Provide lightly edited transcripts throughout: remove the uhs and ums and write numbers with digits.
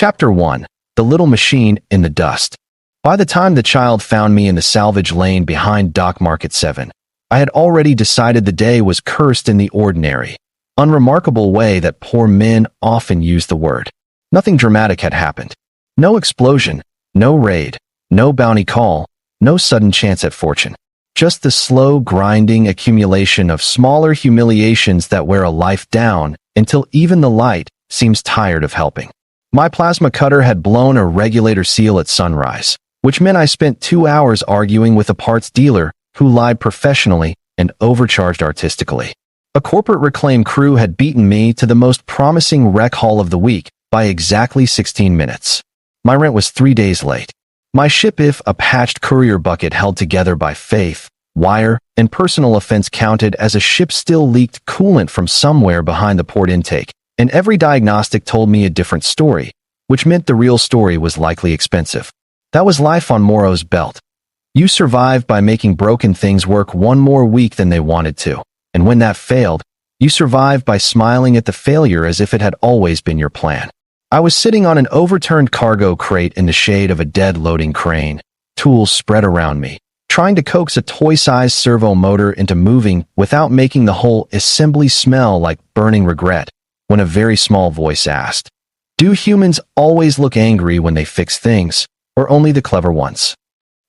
Chapter 1. The Little Machine in the Dust. By the time the child found me in the salvage lane behind Dock Market 7, I had already decided the day was cursed in the ordinary, unremarkable way that poor men often use the word. Nothing dramatic had happened. No explosion, no raid, no bounty call, no sudden chance at fortune. Just the slow, grinding accumulation of smaller humiliations that wear a life down until even the light seems tired of helping. My plasma cutter had blown a regulator seal at sunrise, which meant I spent 2 hours arguing with a parts dealer who lied professionally and overcharged artistically. A corporate reclaim crew had beaten me to the most promising rec haul of the week by exactly 16 minutes. My rent was 3 days late. My ship, if a patched courier bucket held together by faith, wire, and personal offense, counted as a ship still leaked coolant from somewhere behind the port intake, and every diagnostic told me a different story, which meant the real story was likely expensive. That was life on Morrow's belt. You survived by making broken things work one more week than they wanted to, and when that failed, you survived by smiling at the failure as if it had always been your plan. I was sitting on an overturned cargo crate in the shade of a dead loading crane, tools spread around me, trying to coax a toy-sized servo motor into moving without making the whole assembly smell like burning regret, when a very small voice asked, "Do humans always look angry when they fix things, or only the clever ones?"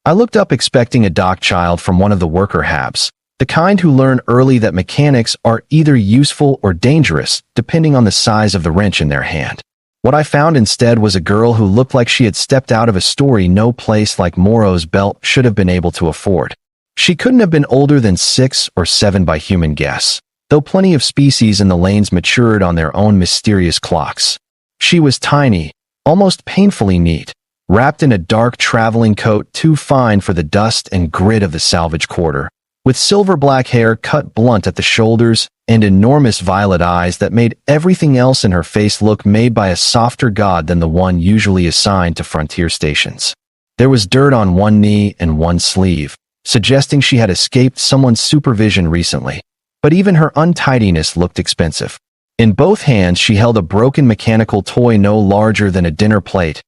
I looked up expecting a dock child from one of the worker habs, the kind who learn early that mechanics are either useful or dangerous, depending on the size of the wrench in their hand. What I found instead was a girl who looked like she had stepped out of a story no place like Morrow's belt should have been able to afford. She couldn't have been older than 6 or 7 by human guess, though plenty of species in the lanes matured on their own mysterious clocks. She was tiny, almost painfully neat, wrapped in a dark traveling coat too fine for the dust and grit of the salvage quarter, with silver-black hair cut blunt at the shoulders and enormous violet eyes that made everything else in her face look made by a softer god than the one usually assigned to frontier stations. There was dirt on one knee and one sleeve, suggesting she had escaped someone's supervision recently, but even her untidiness looked expensive. In both hands she held a broken mechanical toy no larger than a dinner plate,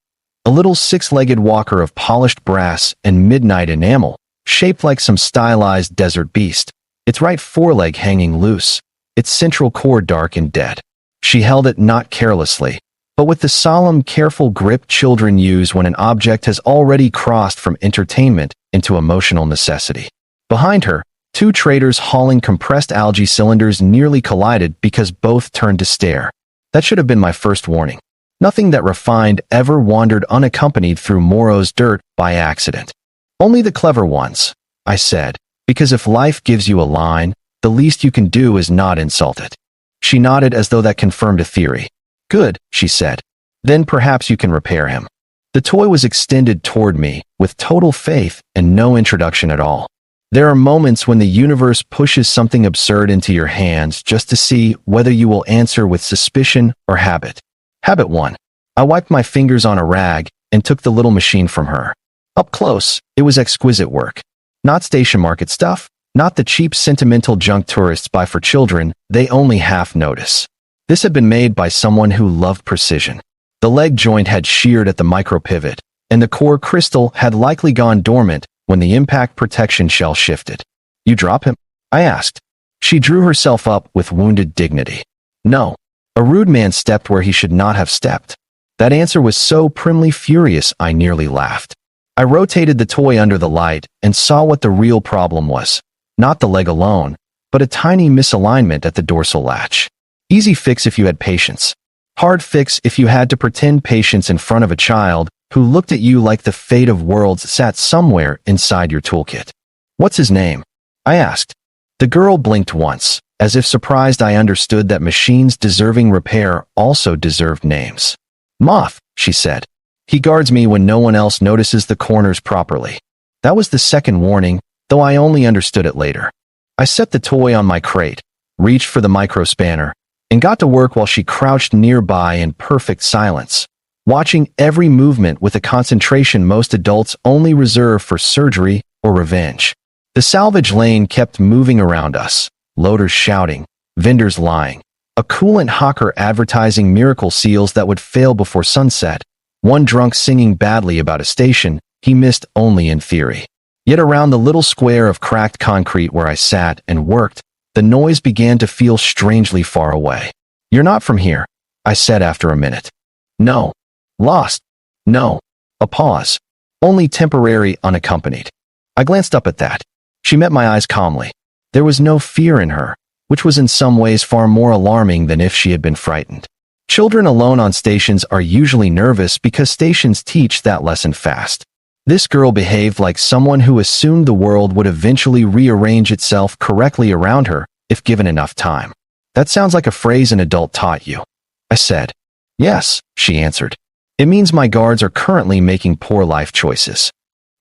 a little 6-legged walker of polished brass and midnight enamel, shaped like some stylized desert beast, its right foreleg hanging loose, its central core dark and dead. She held it not carelessly, but with the solemn, careful grip children use when an object has already crossed from entertainment into emotional necessity. Behind her, 2 traders hauling compressed algae cylinders nearly collided because both turned to stare. That should have been my first warning. Nothing that refined ever wandered unaccompanied through Morrow's dirt by accident. Only the clever ones, I said, because if life gives you a line, the least you can do is not insult it. She nodded as though that confirmed a theory. Good, she said. Then perhaps you can repair him. The toy was extended toward me, with total faith and no introduction at all. There are moments when the universe pushes something absurd into your hands just to see whether you will answer with suspicion or habit. Habit 1. I wiped my fingers on a rag and took the little machine from her. Up close, it was exquisite work. Not station market stuff, not the cheap sentimental junk tourists buy for children they only half notice. This had been made by someone who loved precision. The leg joint had sheared at the micro-pivot, and the core crystal had likely gone dormant when the impact protection shell shifted. "You drop him?" I asked. She drew herself up with wounded dignity. "No. A rude man stepped where he should not have stepped." That answer was so primly furious I nearly laughed. I rotated the toy under the light and saw what the real problem was. Not the leg alone, but a tiny misalignment at the dorsal latch. Easy fix if you had patience. Hard fix if you had to pretend patience in front of a child who looked at you like the fate of worlds sat somewhere inside your toolkit. "What's his name?" I asked. The girl blinked once, as if surprised I understood that machines deserving repair also deserved names. "Moth," she said. "He guards me when no one else notices the corners properly." That was the second warning, though I only understood it later. I set the toy on my crate, reached for the micro spanner, and got to work while she crouched nearby in perfect silence, watching every movement with a concentration most adults only reserve for surgery or revenge. The salvage lane kept moving around us, loaders shouting, vendors lying, a coolant hawker advertising miracle seals that would fail before sunset, One drunk singing badly about a station he missed only in theory. Yet around the little square of cracked concrete where I sat and worked, the noise began to feel strangely far away. "You're not from here," I said after a minute. "No." "Lost?" "No." A pause. "Only temporary, unaccompanied." I glanced up at that. She met my eyes calmly. There was no fear in her, which was in some ways far more alarming than if she had been frightened. Children alone on stations are usually nervous because stations teach that lesson fast. This girl behaved like someone who assumed the world would eventually rearrange itself correctly around her if given enough time. "That sounds like a phrase an adult taught you," I said. "Yes," she answered. "It means my guards are currently making poor life choices."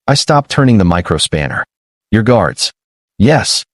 I stopped turning the microspanner. "Your guards?" "Yes."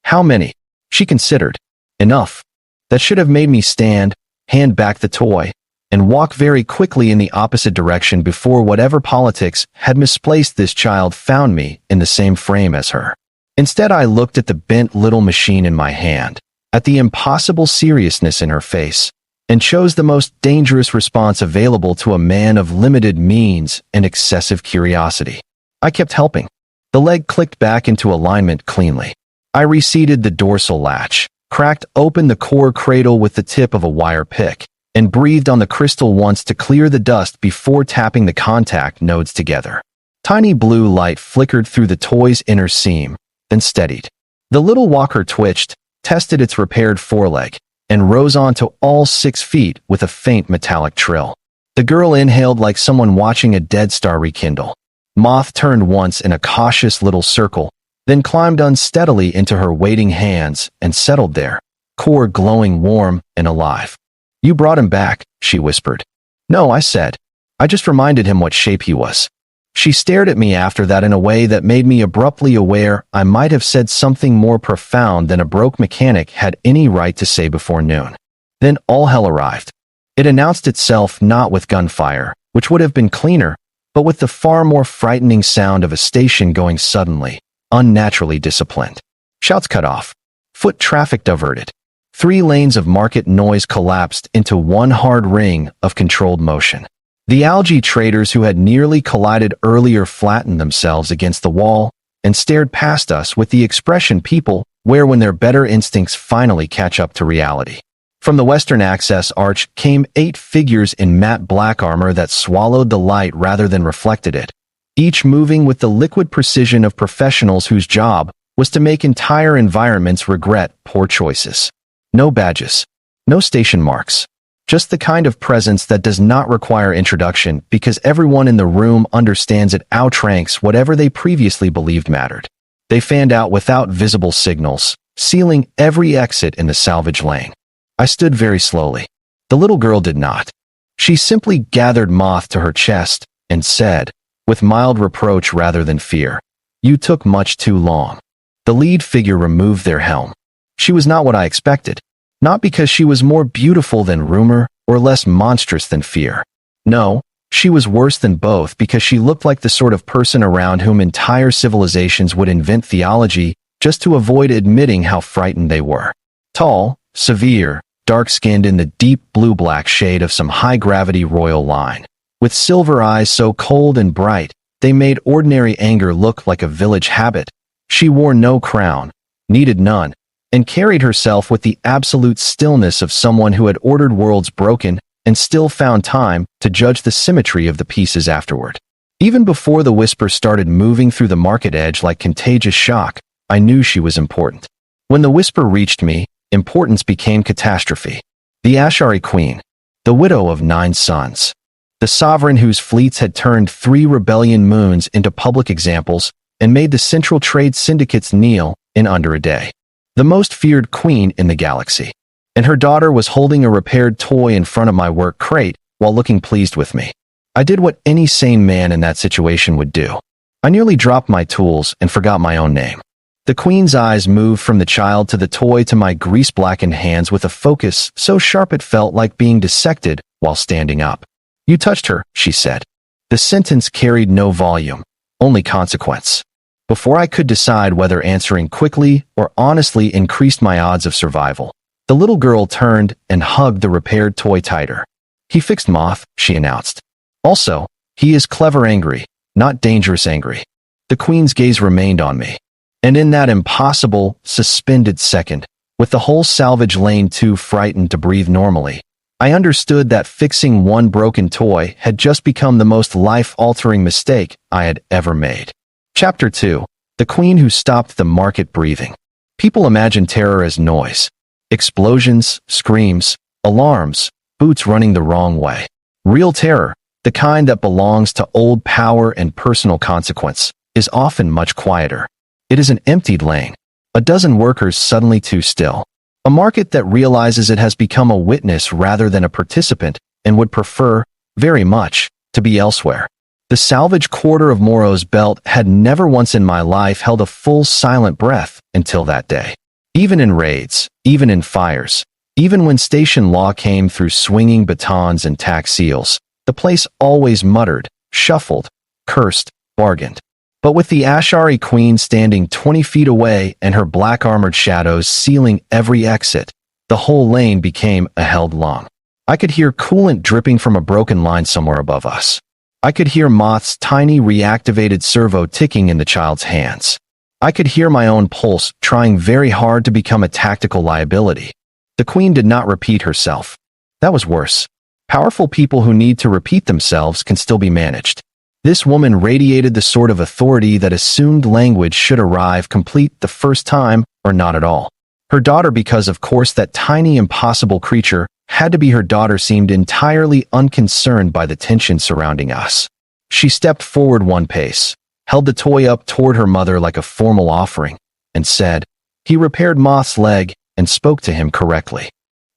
"How many?" She considered. "Enough." That should have made me stand, hand back the toy, and walk very quickly in the opposite direction before whatever politics had misplaced this child found me in the same frame as her. Instead, I looked at the bent little machine in my hand, at the impossible seriousness in her face, and chose the most dangerous response available to a man of limited means and excessive curiosity. I kept helping. The leg clicked back into alignment cleanly. I reseated the dorsal latch, cracked open the core cradle with the tip of a wire pick, and breathed on the crystal once to clear the dust before tapping the contact nodes together. Tiny blue light flickered through the toy's inner seam, then steadied. The little walker twitched, tested its repaired foreleg, and rose onto all 6 feet with a faint metallic trill. The girl inhaled like someone watching a dead star rekindle. Moth turned once in a cautious little circle, then climbed unsteadily into her waiting hands and settled there, core glowing warm and alive. "You brought him back," she whispered. "No," I said. "I just reminded him what shape he was." She stared at me after that in a way that made me abruptly aware I might have said something more profound than a broke mechanic had any right to say before noon. Then all hell arrived. It announced itself not with gunfire, which would have been cleaner, but with the far more frightening sound of a station going suddenly, unnaturally disciplined. Shouts cut off. Foot traffic diverted. 3 lanes of market noise collapsed into one hard ring of controlled motion. The algae traders who had nearly collided earlier flattened themselves against the wall and stared past us with the expression people wear when their better instincts finally catch up to reality. From the western access arch came 8 figures in matte black armor that swallowed the light rather than reflected it, each moving with the liquid precision of professionals whose job was to make entire environments regret poor choices. No badges. No station marks. Just the kind of presence that does not require introduction because everyone in the room understands it outranks whatever they previously believed mattered. They fanned out without visible signals, sealing every exit in the salvage lane. I stood very slowly. The little girl did not. She simply gathered Moth to her chest and said, with mild reproach rather than fear, "You took much too long." The lead figure removed their helm. She was not what I expected. Not because she was more beautiful than rumor or less monstrous than fear. No, she was worse than both because she looked like the sort of person around whom entire civilizations would invent theology just to avoid admitting how frightened they were. Tall, severe, dark-skinned in the deep blue-black shade of some high-gravity royal line. With silver eyes so cold and bright, they made ordinary anger look like a village habit. She wore no crown, needed none, and carried herself with the absolute stillness of someone who had ordered worlds broken and still found time to judge the symmetry of the pieces afterward. Even before the whisper started moving through the market edge like contagious shock, I knew she was important. When the whisper reached me, importance became catastrophe. The Ashari Queen, the widow of 9 sons, the sovereign whose fleets had turned 3 rebellion moons into public examples and made the central trade syndicates kneel in under a day. The most feared queen in the galaxy. And her daughter was holding a repaired toy in front of my work crate while looking pleased with me. I did what any sane man in that situation would do. I nearly dropped my tools and forgot my own name. The queen's eyes moved from the child to the toy to my grease-blackened hands with a focus so sharp it felt like being dissected while standing up. "You touched her," she said. The sentence carried no volume, only consequence. Before I could decide whether answering quickly or honestly increased my odds of survival, the little girl turned and hugged the repaired toy tighter. "He fixed Moth," she announced. Also, he is clever angry, not dangerous angry. The queen's gaze remained on me. And in that impossible, suspended second, with the whole salvage lane too frightened to breathe normally, I understood that fixing one broken toy had just become the most life-altering mistake I had ever made. Chapter 2. The Queen Who Stopped the Market Breathing. People imagine terror as noise. Explosions, screams, alarms, boots running the wrong way. Real terror, the kind that belongs to old power and personal consequence, is often much quieter. It is an emptied lane, a dozen workers suddenly too still, a market that realizes it has become a witness rather than a participant and would prefer, very much, to be elsewhere. The salvage quarter of Morro's belt had never once in my life held a full silent breath until that day. Even in raids, even in fires, even when station law came through swinging batons and tax seals, the place always muttered, shuffled, cursed, bargained. But with the Ashari Queen standing 20 feet away and her black-armored shadows sealing every exit, the whole lane became a held long. I could hear coolant dripping from a broken line somewhere above us. I could hear Moth's tiny reactivated servo ticking in the child's hands. I could hear my own pulse trying very hard to become a tactical liability. The Queen did not repeat herself. That was worse. Powerful people who need to repeat themselves can still be managed. This woman radiated the sort of authority that assumed language should arrive complete the first time or not at all. Her daughter, because of course that tiny impossible creature had to be her daughter, seemed entirely unconcerned by the tension surrounding us. She stepped forward one pace, held the toy up toward her mother like a formal offering, and said, "He repaired Moth's leg and spoke to him correctly."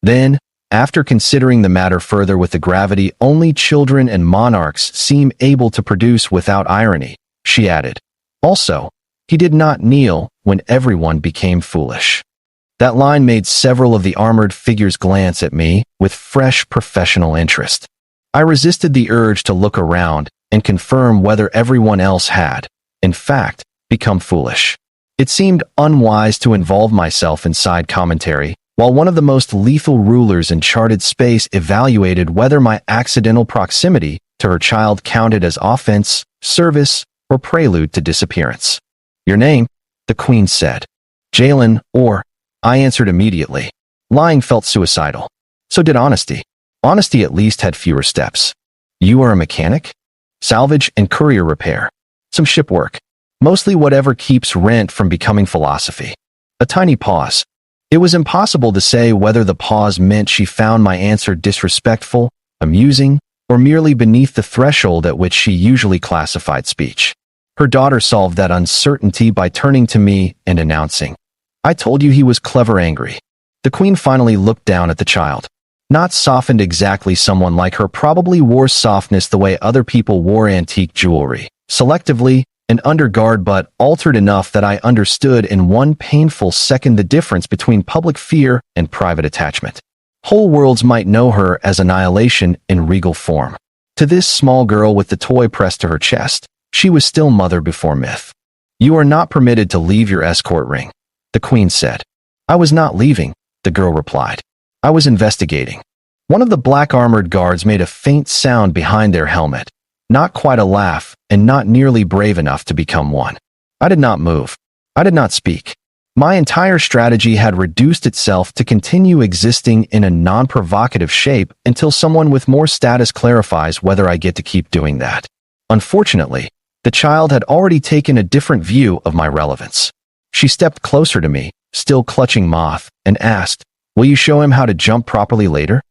Then, after considering the matter further with the gravity only children and monarchs seem able to produce without irony, she added, "Also, he did not kneel when everyone became foolish." That line made several of the armored figures glance at me with fresh professional interest. I resisted the urge to look around and confirm whether everyone else had, in fact, become foolish. It seemed unwise to involve myself in side commentary, while one of the most lethal rulers in charted space evaluated whether my accidental proximity to her child counted as offense, service, or prelude to disappearance. "Your name," the Queen said. "Jalen, or," I answered immediately. Lying felt suicidal. So did honesty. Honesty at least had fewer steps. "You are a mechanic?" "Salvage and courier repair. Some ship work. Mostly whatever keeps rent from becoming philosophy." A tiny pause. It was impossible to say whether the pause meant she found my answer disrespectful, amusing, or merely beneath the threshold at which she usually classified speech. Her daughter solved that uncertainty by turning to me and announcing, "I told you he was clever angry." The Queen finally looked down at the child. Not softened exactly, someone like her probably wore softness the way other people wore antique jewelry, selectively and under guard, but altered enough that I understood in one painful second the difference between public fear and private attachment. Whole worlds might know her as annihilation in regal form. To this small girl with the toy pressed to her chest, she was still mother before myth. "You are not permitted to leave your escort ring," the Queen said. "I was not leaving," the girl replied. "I was investigating." One of the black-armored guards made a faint sound behind their helmet. Not quite a laugh, and not nearly brave enough to become one. I did not move. I did not speak. My entire strategy had reduced itself to continue existing in a non-provocative shape until someone with more status clarifies whether I get to keep doing that. Unfortunately, the child had already taken a different view of my relevance. She stepped closer to me, still clutching Moth, and asked, "Will you show him how to jump properly later?"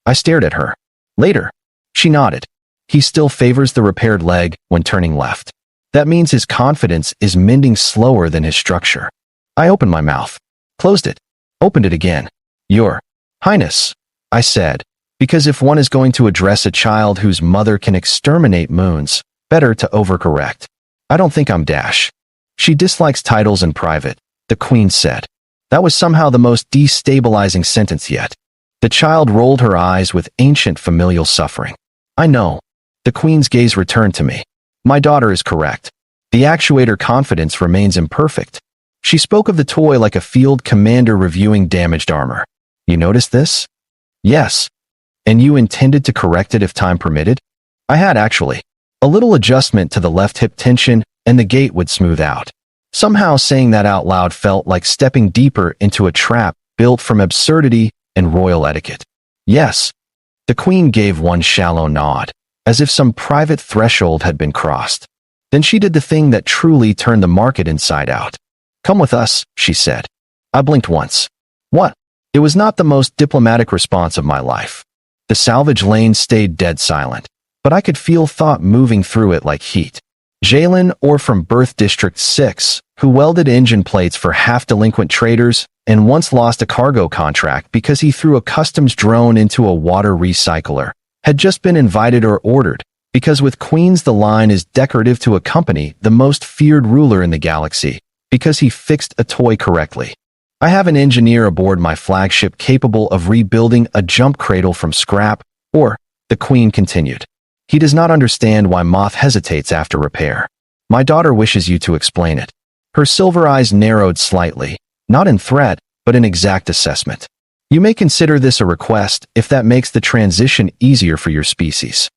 I stared at her. "Later?" She nodded. "He still favors the repaired leg when turning left. That means his confidence is mending slower than his structure." I opened my mouth, closed it, opened it again. "Your Highness," I said, because if one is going to address a child whose mother can exterminate moons, better to overcorrect. "I don't think I'm Dash." "She dislikes titles in private," the Queen said. That was somehow the most destabilizing sentence yet. The child rolled her eyes with ancient familial suffering. "I know." The Queen's gaze returned to me. "My daughter is correct. The actuator confidence remains imperfect." She spoke of the toy like a field commander reviewing damaged armor. "You noticed this?" "Yes." "And you intended to correct it if time permitted?" I had actually. A little adjustment to the left hip tension and the gait would smooth out. Somehow saying that out loud felt like stepping deeper into a trap built from absurdity and royal etiquette. Yes. The queen gave one shallow nod, as if some private threshold had been crossed. Then she did the thing that truly turned the market inside out. Come with us, she said. I blinked once. What? It was not the most diplomatic response of my life. The salvage lane stayed dead silent, but I could feel thought moving through it like heat. Jalen, or from Birth District 6, who welded engine plates for half-delinquent traders and once lost a cargo contract because he threw a customs drone into a water recycler, had just been invited or ordered, because with Queens the line is decorative to accompany the most feared ruler in the galaxy, because he fixed a toy correctly. I have an engineer aboard my flagship capable of rebuilding a jump cradle from scrap, or, the Queen continued. He does not understand why Moth hesitates after repair. My daughter wishes you to explain it. Her silver eyes narrowed slightly, not in threat, but in exact assessment. You may consider this a request if that makes the transition easier for your species.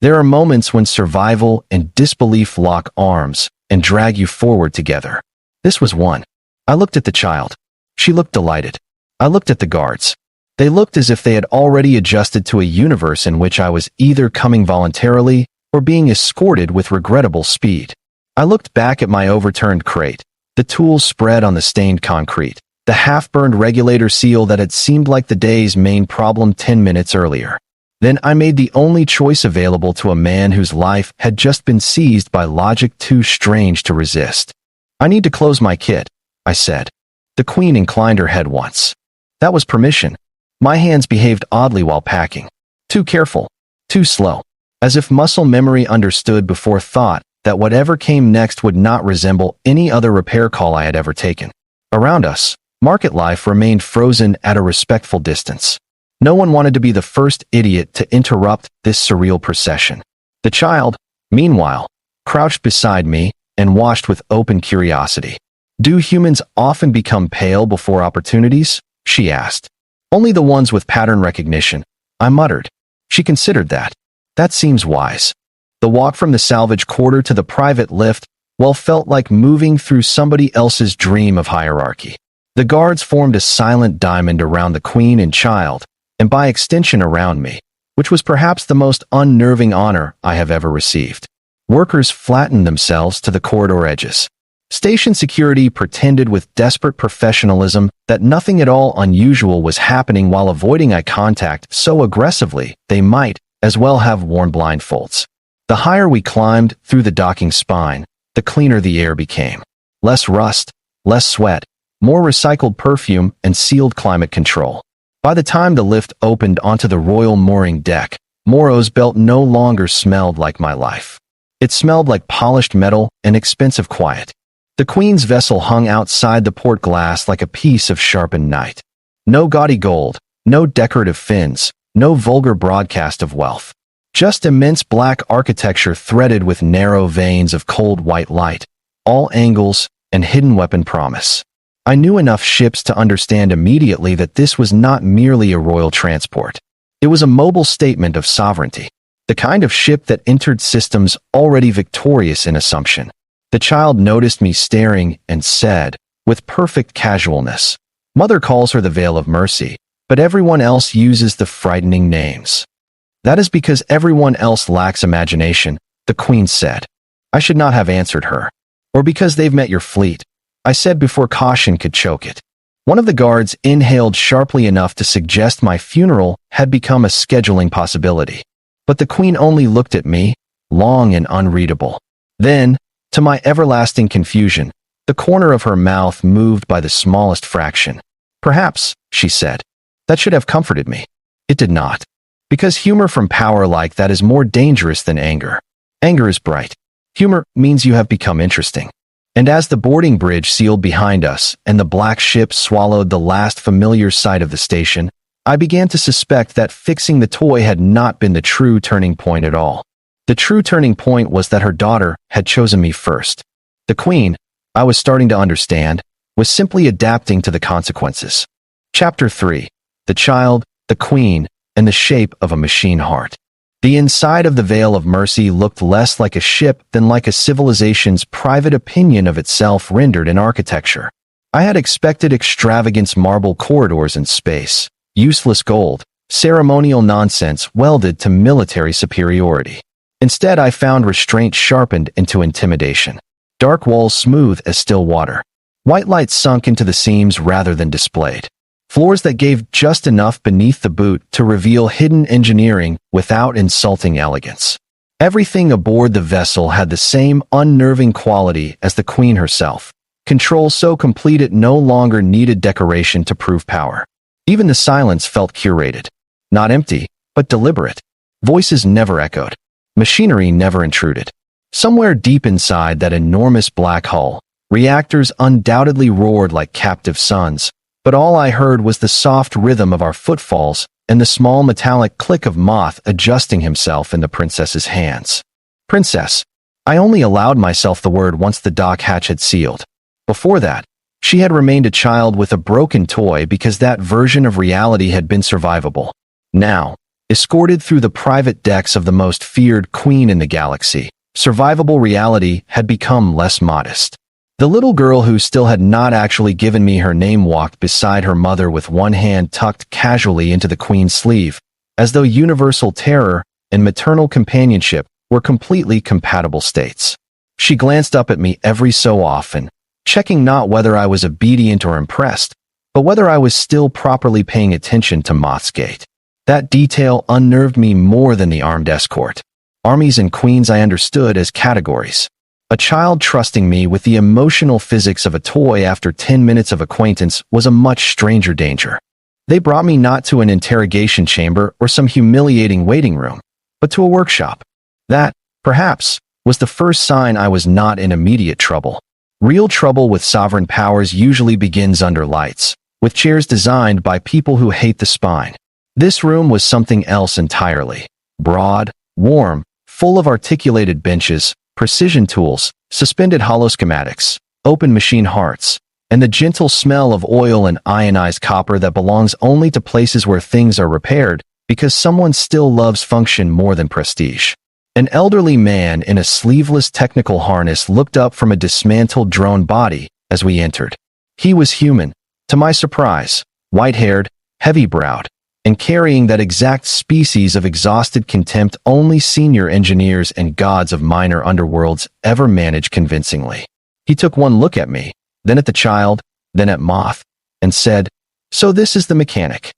There are moments when survival and disbelief lock arms and drag you forward together. This was one. I looked at the child. She looked delighted. I looked at the guards. They looked as if they had already adjusted to a universe in which I was either coming voluntarily or being escorted with regrettable speed. I looked back at my overturned crate, the tools spread on the stained concrete, the half-burned regulator seal that had seemed like the day's main problem 10 minutes earlier. Then I made the only choice available to a man whose life had just been seized by logic too strange to resist. I need to close my kit, I said. The Queen inclined her head once. That was permission. My hands behaved oddly while packing. Too careful. Too slow. As if muscle memory understood before thought that whatever came next would not resemble any other repair call I had ever taken. Around us, market life remained frozen at a respectful distance. No one wanted to be the first idiot to interrupt this surreal procession. The child, meanwhile, crouched beside me and watched with open curiosity. Do humans often become pale before opportunities? She asked. Only the ones with pattern recognition, I muttered. She considered that. That seems wise. The walk from the salvage quarter to the private lift, well, felt like moving through somebody else's dream of hierarchy. The guards formed a silent diamond around the Queen and child, and by extension around me, which was perhaps the most unnerving honor I have ever received. Workers flattened themselves to the corridor edges. Station security pretended with desperate professionalism that nothing at all unusual was happening while avoiding eye contact so aggressively they might as well have worn blindfolds. The higher we climbed through the docking spine, the cleaner the air became. Less rust, less sweat, more recycled perfume and sealed climate control. By the time the lift opened onto the royal mooring deck, Morrow's belt no longer smelled like my life. It smelled like polished metal and expensive quiet. The Queen's vessel hung outside the port glass like a piece of sharpened night. No gaudy gold, no decorative fins, no vulgar broadcast of wealth. Just immense black architecture threaded with narrow veins of cold white light, all angles and hidden weapon promise. I knew enough ships to understand immediately that this was not merely a royal transport. It was a mobile statement of sovereignty, the kind of ship that entered systems already victorious in assumption. The child noticed me staring and said, with perfect casualness, Mother calls her the Veil of Mercy, but everyone else uses the frightening names. That is because everyone else lacks imagination, the Queen said. I should not have answered her. Or because they've met your fleet, I said before caution could choke it. One of the guards inhaled sharply enough to suggest my funeral had become a scheduling possibility. But the Queen only looked at me, long and unreadable. Then, to my everlasting confusion, the corner of her mouth moved by the smallest fraction. Perhaps, she said, that should have comforted me. It did not. Because humor from power like that is more dangerous than anger. Anger is bright. Humor means you have become interesting. And as the boarding bridge sealed behind us and the black ship swallowed the last familiar sight of the station, I began to suspect that fixing the toy had not been the true turning point at all. The true turning point was that her daughter had chosen me first. The Queen, I was starting to understand, was simply adapting to the consequences. Chapter 3. The Child, the Queen, and the Shape of a Machine Heart. The inside of the Veil of Mercy looked less like a ship than like a civilization's private opinion of itself rendered in architecture. I had expected extravagance, marble corridors in space, useless gold, ceremonial nonsense welded to military superiority. Instead, I found restraint sharpened into intimidation. Dark walls smooth as still water. White light sunk into the seams rather than displayed. Floors that gave just enough beneath the boot to reveal hidden engineering without insulting elegance. Everything aboard the vessel had the same unnerving quality as the Queen herself. Control so complete it no longer needed decoration to prove power. Even the silence felt curated. Not empty, but deliberate. Voices never echoed. Machinery never intruded. Somewhere deep inside that enormous black hull, reactors undoubtedly roared like captive suns, but all I heard was the soft rhythm of our footfalls and the small metallic click of Moth adjusting himself in the princess's hands. Princess. I only allowed myself the word once the dock hatch had sealed. Before that, she had remained a child with a broken toy because that version of reality had been survivable. Now, escorted through the private decks of the most feared queen in the galaxy, survivable reality had become less modest. The little girl who still had not actually given me her name walked beside her mother with one hand tucked casually into the queen's sleeve, as though universal terror and maternal companionship were completely compatible states. She glanced up at me every so often, checking not whether I was obedient or impressed, but whether I was still properly paying attention to Moth's gait. That detail unnerved me more than the armed escort. Armies and queens I understood as categories. A child trusting me with the emotional physics of a toy after 10 minutes of acquaintance was a much stranger danger. They brought me not to an interrogation chamber or some humiliating waiting room, but to a workshop. That, perhaps, was the first sign I was not in immediate trouble. Real trouble with sovereign powers usually begins under lights, with chairs designed by people who hate the spine. This room was something else entirely. Broad, warm, full of articulated benches, precision tools, suspended hollow schematics, open machine hearts, and the gentle smell of oil and ionized copper that belongs only to places where things are repaired because someone still loves function more than prestige. An elderly man in a sleeveless technical harness looked up from a dismantled drone body as we entered. He was human, to my surprise, white-haired, heavy-browed, and carrying that exact species of exhausted contempt only senior engineers and gods of minor underworlds ever manage convincingly. He took one look at me, then at the child, then at Moth, and said, "So this is the mechanic."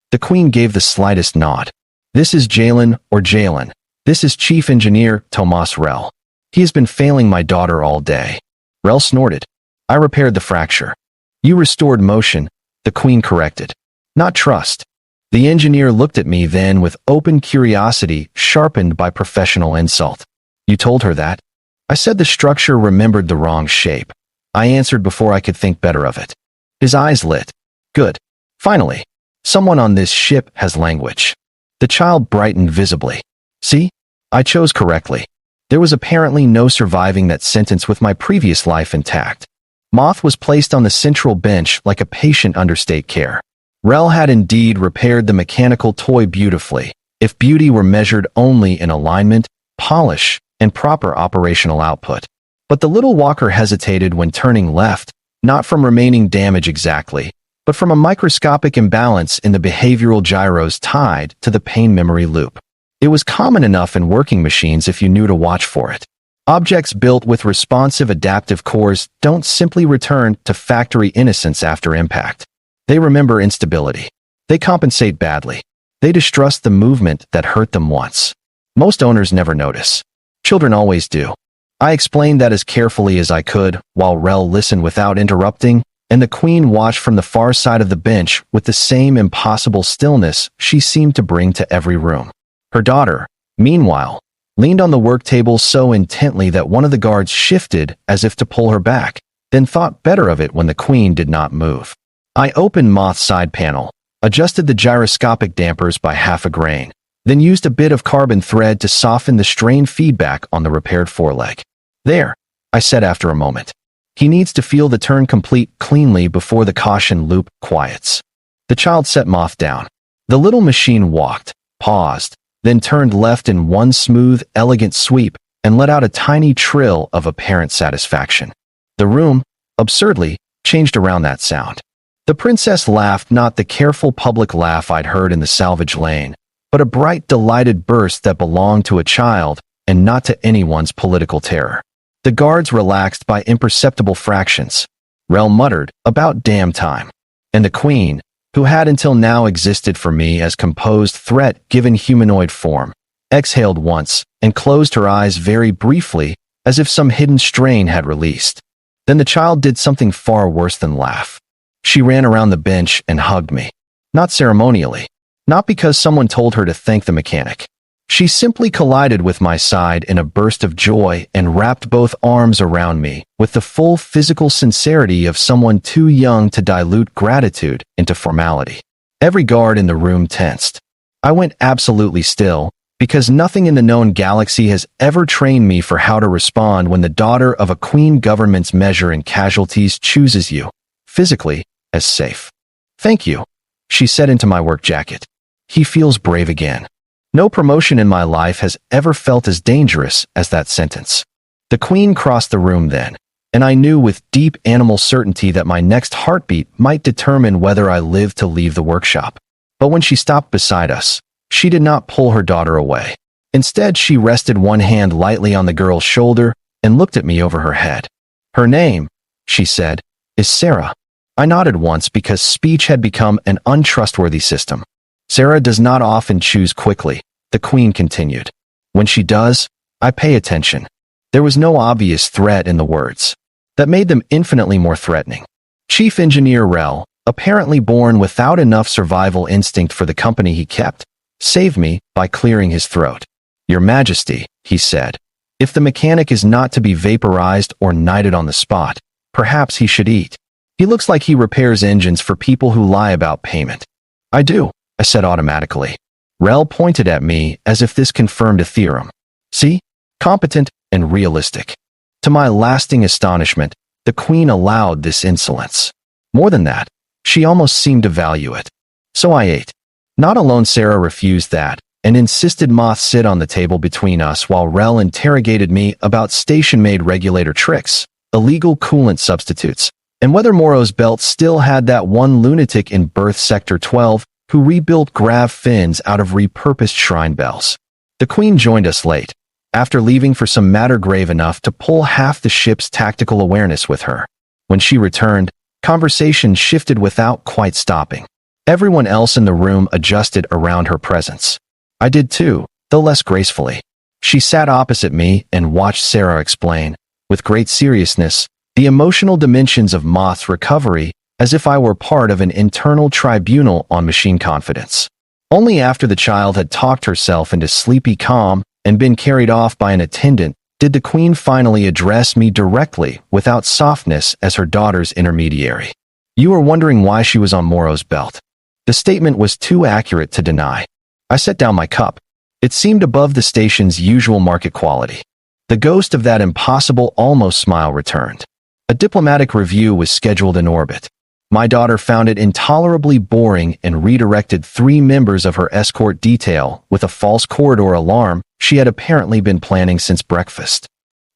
The Queen gave the slightest nod. "This is Jalen or Jalen. This is Chief Engineer Tomas Rel. He has been failing my daughter all day." Rel snorted. "I repaired the fracture." "You restored motion," the Queen corrected. "Not trust." The engineer looked at me then with open curiosity sharpened by professional insult. "You told her that?" I said the structure remembered the wrong shape. I answered before I could think better of it. His eyes lit. "Good. Finally, someone on this ship has language." The child brightened visibly. "See? I chose correctly. There was apparently no surviving that sentence with my previous life intact." Moth was placed on the central bench like a patient under state care. Rel had indeed repaired the mechanical toy beautifully, if beauty were measured only in alignment, polish, and proper operational output. But the little walker hesitated when turning left, not from remaining damage exactly, but from a microscopic imbalance in the behavioral gyros tied to the pain memory loop. It was common enough in working machines if you knew to watch for it. Objects built with responsive adaptive cores don't simply return to factory innocence after impact. They remember instability. They compensate badly. They distrust the movement that hurt them once. Most owners never notice. Children always do. I explained that as carefully as I could, while Rel listened without interrupting, and the Queen watched from the far side of the bench with the same impossible stillness she seemed to bring to every room. Her daughter, meanwhile, leaned on the work table so intently that one of the guards shifted as if to pull her back, then thought better of it when the Queen did not move. I opened Moth's side panel, adjusted the gyroscopic dampers by half a grain, then used a bit of carbon thread to soften the strain feedback on the repaired foreleg. "There," I said after a moment. "He needs to feel the turn complete cleanly before the caution loop quiets." The child set Moth down. The little machine walked, paused, then turned left in one smooth, elegant sweep and let out a tiny trill of apparent satisfaction. The room, absurdly, changed around that sound. The princess laughed, not the careful public laugh I'd heard in the salvage lane, but a bright, delighted burst that belonged to a child and not to anyone's political terror. The guards relaxed by imperceptible fractions. Rel muttered, "About damn time." And the queen, who had until now existed for me as composed threat given humanoid form, exhaled once and closed her eyes very briefly as if some hidden strain had released. Then the child did something far worse than laugh. She ran around the bench and hugged me. Not ceremonially. Not because someone told her to thank the mechanic. She simply collided with my side in a burst of joy and wrapped both arms around me with the full physical sincerity of someone too young to dilute gratitude into formality. Every guard in the room tensed. I went absolutely still, because nothing in the known galaxy has ever trained me for how to respond when the daughter of a queen government's measure in casualties chooses you, physically, as safe. "Thank you," she said into my work jacket. "He feels brave again." No promotion in my life has ever felt as dangerous as that sentence. The queen crossed the room then, and I knew with deep animal certainty that my next heartbeat might determine whether I lived to leave the workshop. But when she stopped beside us, she did not pull her daughter away. Instead, she rested one hand lightly on the girl's shoulder and looked at me over her head. "Her name," she said, "is Sarah." I nodded once because speech had become an untrustworthy system. "Sarah does not often choose quickly," the queen continued. "When she does, I pay attention." There was no obvious threat in the words. That made them infinitely more threatening. Chief Engineer Rel, apparently born without enough survival instinct for the company he kept, saved me by clearing his throat. "Your Majesty," he said, "if the mechanic is not to be vaporized or knighted on the spot, perhaps he should eat. He looks like he repairs engines for people who lie about payment." "I do," I said automatically. Rel pointed at me as if this confirmed a theorem. "See? Competent and realistic." To my lasting astonishment, the queen allowed this insolence. More than that, she almost seemed to value it. So I ate. Not alone Sarah refused that, and insisted Moth sit on the table between us while Rel interrogated me about station-made regulator tricks, illegal coolant substitutes, and whether Morrow's belt still had that one lunatic in Berth Sector 12 who rebuilt grav fins out of repurposed shrine bells. The queen joined us late, after leaving for some matter grave enough to pull half the ship's tactical awareness with her. When she returned, conversation shifted without quite stopping. Everyone else in the room adjusted around her presence. I did too, though less gracefully. She sat opposite me and watched Sarah explain, with great seriousness, the emotional dimensions of Moth's recovery, as if I were part of an internal tribunal on machine confidence. Only after the child had talked herself into sleepy calm and been carried off by an attendant did the queen finally address me directly without softness as her daughter's intermediary. "You were wondering why she was on Morrow's belt." The statement was too accurate to deny. I set down my cup. It seemed above the station's usual market quality. The ghost of that impossible almost smile returned. A diplomatic review was scheduled in orbit. My daughter found it intolerably boring and redirected 3 members of her escort detail with a false corridor alarm she had apparently been planning since breakfast.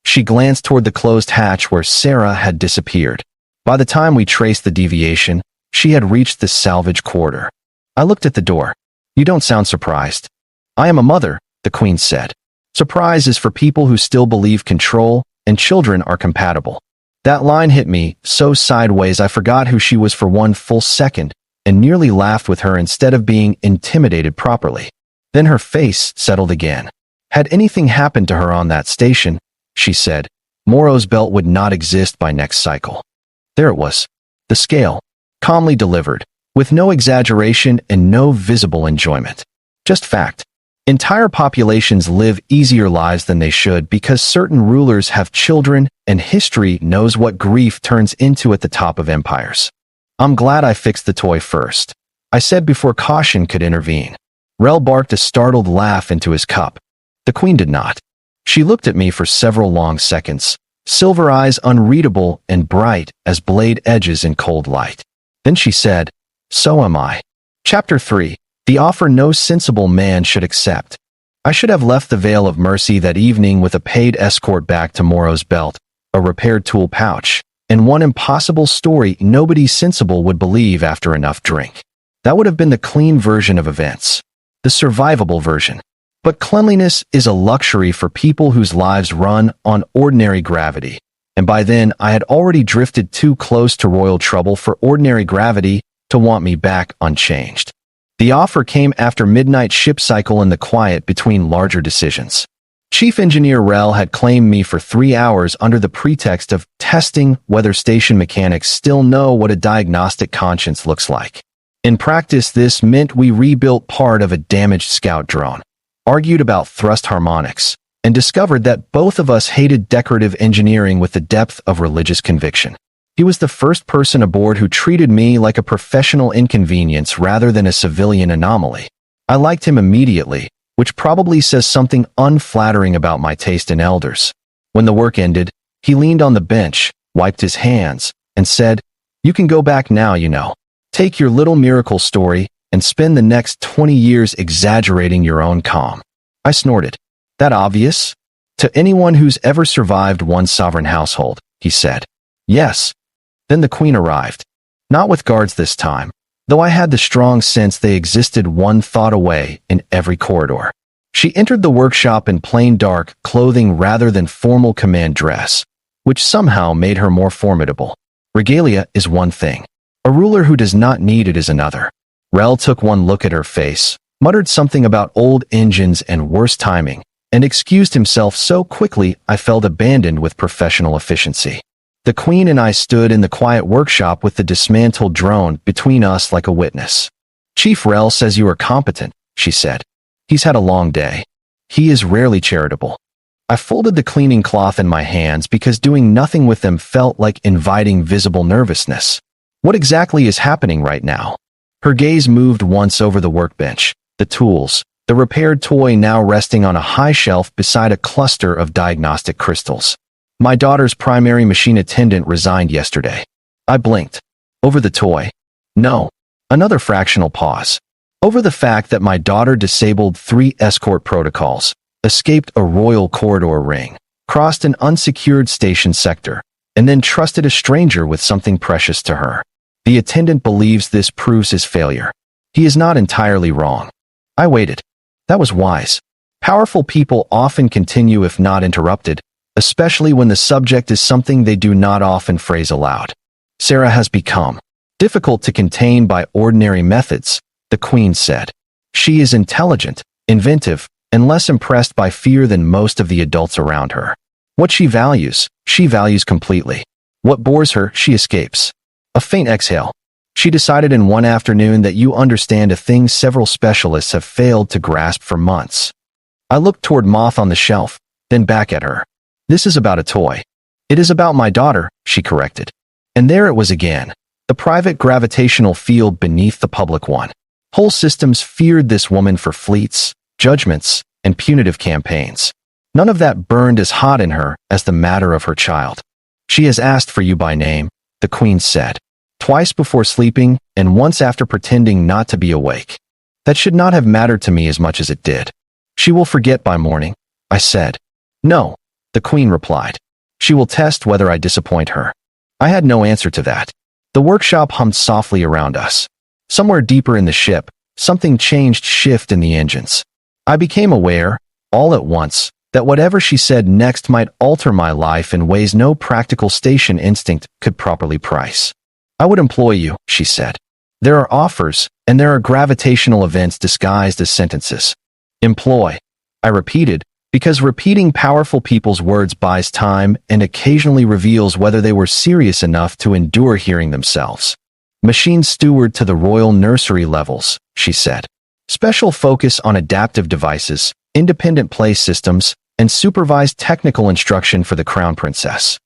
She glanced toward the closed hatch where Sarah had disappeared. By the time we traced the deviation, she had reached the salvage quarter. I looked at the door. "You don't sound surprised." "I am a mother," the queen said. "Surprise is for people who still believe control and children are compatible." That line hit me so sideways I forgot who she was for one full second and nearly laughed with her instead of being intimidated properly. Then her face settled again. "Had anything happened to her on that station," she said, "Morrow's belt would not exist by next cycle." There it was. The scale, calmly delivered, with no exaggeration and no visible enjoyment. Just fact. Entire populations live easier lives than they should because certain rulers have children, and history knows what grief turns into at the top of empires. "I'm glad I fixed the toy first," I said before caution could intervene. Rel barked a startled laugh into his cup. The queen did not. She looked at me for several long seconds, silver eyes unreadable and bright as blade edges in cold light. Then she said, "So am I." Chapter 3. The offer no sensible man should accept. I should have left the Vale of Mercy that evening with a paid escort back to Morrow's belt, a repaired tool pouch, and one impossible story nobody sensible would believe after enough drink. That would have been the clean version of events, the survivable version. But cleanliness is a luxury for people whose lives run on ordinary gravity, and by then I had already drifted too close to royal trouble for ordinary gravity to want me back unchanged. The offer came after midnight ship cycle in the quiet between larger decisions. Chief Engineer Rel had claimed me for 3 hours under the pretext of testing whether station mechanics still know what a diagnostic conscience looks like. In practice, this meant we rebuilt part of a damaged scout drone, argued about thrust harmonics, and discovered that both of us hated decorative engineering with the depth of religious conviction. He was the first person aboard who treated me like a professional inconvenience rather than a civilian anomaly. I liked him immediately, which probably says something unflattering about my taste in elders. When the work ended, he leaned on the bench, wiped his hands, and said, "You can go back now, you know. Take your little miracle story and spend the next 20 years exaggerating your own calm." I snorted. "That obvious? To anyone who's ever survived one sovereign household," he said. "Yes." Then the Queen arrived. Not with guards this time, though I had the strong sense they existed one thought away in every corridor. She entered the workshop in plain dark clothing rather than formal command dress, which somehow made her more formidable. Regalia is one thing. A ruler who does not need it is another. Rel took one look at her face, muttered something about old engines and worse timing, and excused himself so quickly I felt abandoned with professional efficiency. The Queen and I stood in the quiet workshop with the dismantled drone between us like a witness. "Chief Rel says you are competent," she said. "He's had a long day. He is rarely charitable." I folded the cleaning cloth in my hands because doing nothing with them felt like inviting visible nervousness. What exactly is happening right now? Her gaze moved once over the workbench, the tools, the repaired toy now resting on a high shelf beside a cluster of diagnostic crystals. "My daughter's primary machine attendant resigned yesterday." I blinked. "Over the toy?" "No." Another fractional pause. "Over the fact that my daughter disabled 3 escort protocols, escaped a royal corridor ring, crossed an unsecured station sector, and then trusted a stranger with something precious to her. The attendant believes this proves his failure. He is not entirely wrong." I waited. That was wise. Powerful people often continue if not interrupted, especially when the subject is something they do not often phrase aloud. "Sarah has become difficult to contain by ordinary methods," the Queen said. "She is intelligent, inventive, and less impressed by fear than most of the adults around her. What she values completely. What bores her, she escapes." A faint exhale. "She decided in one afternoon that you understand a thing several specialists have failed to grasp for months." I looked toward Moth on the shelf, then back at her. "This is about a toy." "It is about my daughter," she corrected. And there it was again, the private gravitational field beneath the public one. Whole systems feared this woman for fleets, judgments, and punitive campaigns. None of that burned as hot in her as the matter of her child. "She has asked for you by name," the Queen said. "Twice before sleeping and once after pretending not to be awake. That should not have mattered to me as much as it did." "She will forget by morning," I said. "No," the Queen replied. "She will test whether I disappoint her." I had no answer to that. The workshop hummed softly around us. Somewhere deeper in the ship, something changed shift in the engines. I became aware, all at once, that whatever she said next might alter my life in ways no practical station instinct could properly price. "I would employ you," she said. "There are offers, and there are gravitational events disguised as sentences." "Employ," I repeated, because repeating powerful people's words buys time and occasionally reveals whether they were serious enough to endure hearing themselves. "Machine steward to the royal nursery levels," she said. "Special focus on adaptive devices, independent play systems, and supervised technical instruction for the Crown Princess."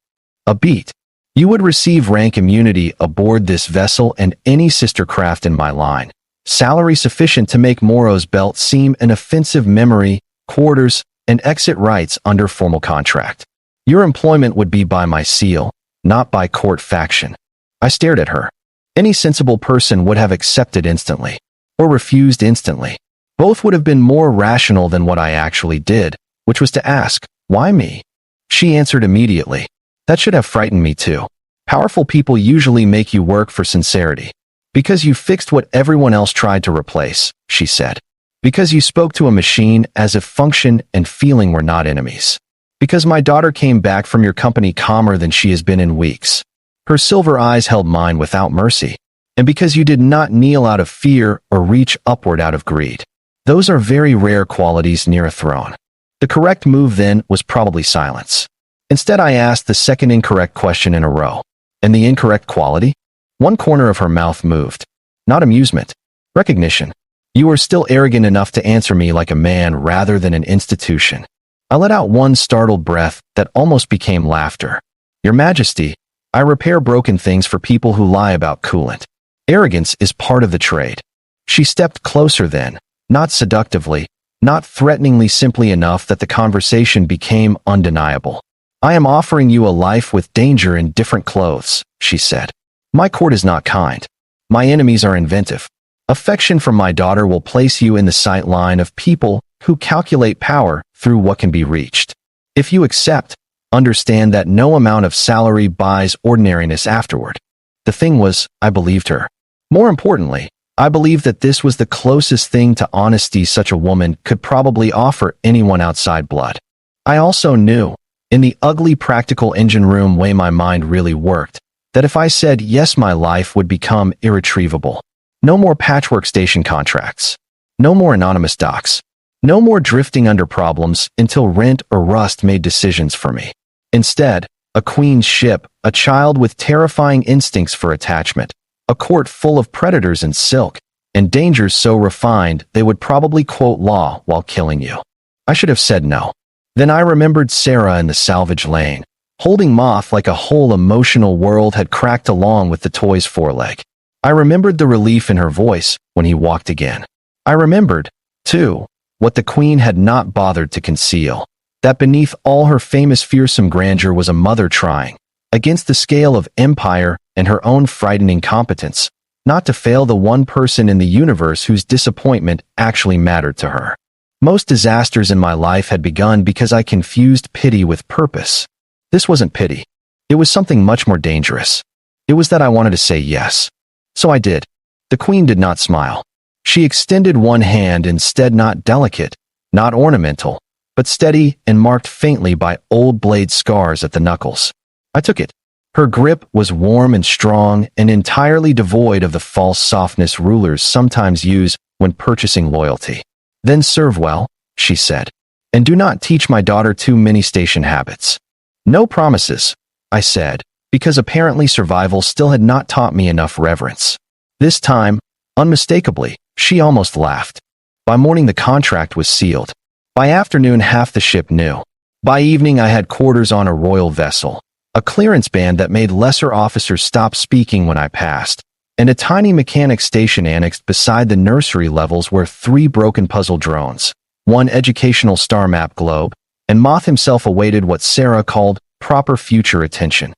A beat. "You would receive rank immunity aboard this vessel and any sister craft in my line. Salary sufficient to make Morrow's belt seem an offensive memory, quarters, and exit rights under formal contract. Your employment would be by my seal, not by court faction." I stared at her. Any sensible person would have accepted instantly, or refused instantly. Both would have been more rational than what I actually did, which was to ask, why me? She answered immediately. That should have frightened me too. Powerful people usually make you work for sincerity. Because you fixed what everyone else tried to replace, she said. Because you spoke to a machine as if function and feeling were not enemies. Because my daughter came back from your company calmer than she has been in weeks. Her silver eyes held mine without mercy. And because you did not kneel out of fear or reach upward out of greed. Those are very rare qualities near a throne. The correct move then was probably silence. Instead, I asked the second incorrect question in a row. And the incorrect quality? One corner of her mouth moved. Not amusement. Recognition. You are still arrogant enough to answer me like a man rather than an institution. I let out one startled breath that almost became laughter. Your Majesty, I repair broken things for people who lie about coolant. Arrogance is part of the trade. She stepped closer then, not seductively, not threateningly, simply enough that the conversation became undeniable. I am offering you a life with danger in different clothes, she said. My court is not kind. My enemies are inventive. Affection from my daughter will place you in the sight line of people who calculate power through what can be reached. If you accept, understand that no amount of salary buys ordinariness afterward. The thing was, I believed her. More importantly, I believed that this was the closest thing to honesty such a woman could probably offer anyone outside blood. I also knew, in the ugly practical engine room way my mind really worked, that if I said yes, my life would become irretrievable. No more patchwork station contracts. No more anonymous docs. No more drifting under problems until rent or rust made decisions for me. Instead, a queen's ship, a child with terrifying instincts for attachment, a court full of predators and silk, and dangers so refined they would probably quote law while killing you. I should have said no. Then I remembered Sarah in the salvage lane, holding Moth like a whole emotional world had cracked along with the toy's foreleg. I remembered the relief in her voice when he walked again. I remembered, too, what the queen had not bothered to conceal, that beneath all her famous fearsome grandeur was a mother trying, against the scale of empire and her own frightening competence, not to fail the one person in the universe whose disappointment actually mattered to her. Most disasters in my life had begun because I confused pity with purpose. This wasn't pity. It was something much more dangerous. It was that I wanted to say yes. So I did. The queen did not smile. She extended one hand instead, not delicate, not ornamental, but steady and marked faintly by old blade scars at the knuckles. I took it. Her grip was warm and strong and entirely devoid of the false softness rulers sometimes use when purchasing loyalty. Then serve well, she said, and do not teach my daughter too many station habits. No promises, I said, because apparently survival still had not taught me enough reverence. This time, unmistakably, she almost laughed. By morning the contract was sealed. By afternoon half the ship knew. By evening I had quarters on a royal vessel, a clearance band that made lesser officers stop speaking when I passed, and a tiny mechanic station annexed beside the nursery levels where 3 broken puzzle drones, 1 educational star map globe, and Moth himself awaited what Sarah called proper future attention.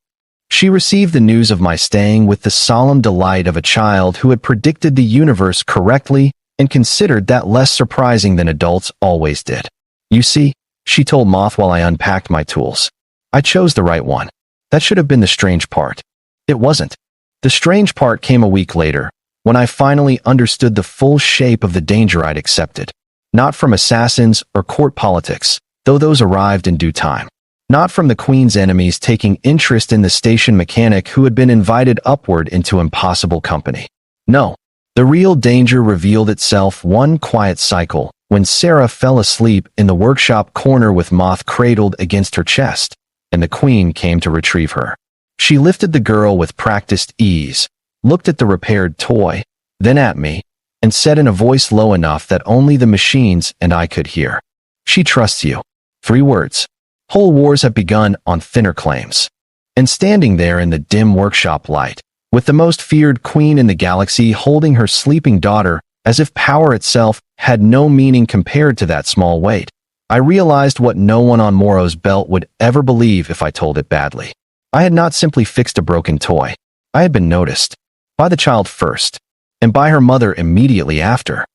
She received the news of my staying with the solemn delight of a child who had predicted the universe correctly and considered that less surprising than adults always did. You see, she told Moth while I unpacked my tools. I chose the right one. That should have been the strange part. It wasn't. The strange part came a week later, when I finally understood the full shape of the danger I'd accepted. Not from assassins or court politics, though those arrived in due time. Not from the queen's enemies taking interest in the station mechanic who had been invited upward into impossible company. No, the real danger revealed itself one quiet cycle when Sarah fell asleep in the workshop corner with Moth cradled against her chest, and the queen came to retrieve her. She lifted the girl with practiced ease, looked at the repaired toy, then at me, and said in a voice low enough that only the machines and I could hear, "She trusts you." 3 words. Whole wars have begun on thinner claims. And standing there in the dim workshop light, with the most feared queen in the galaxy holding her sleeping daughter as if power itself had no meaning compared to that small weight, I realized what no one on Morrow's belt would ever believe if I told it badly. I had not simply fixed a broken toy. I had been noticed. By the child first, and by her mother immediately after.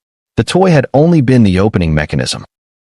The toy had only been the opening mechanism.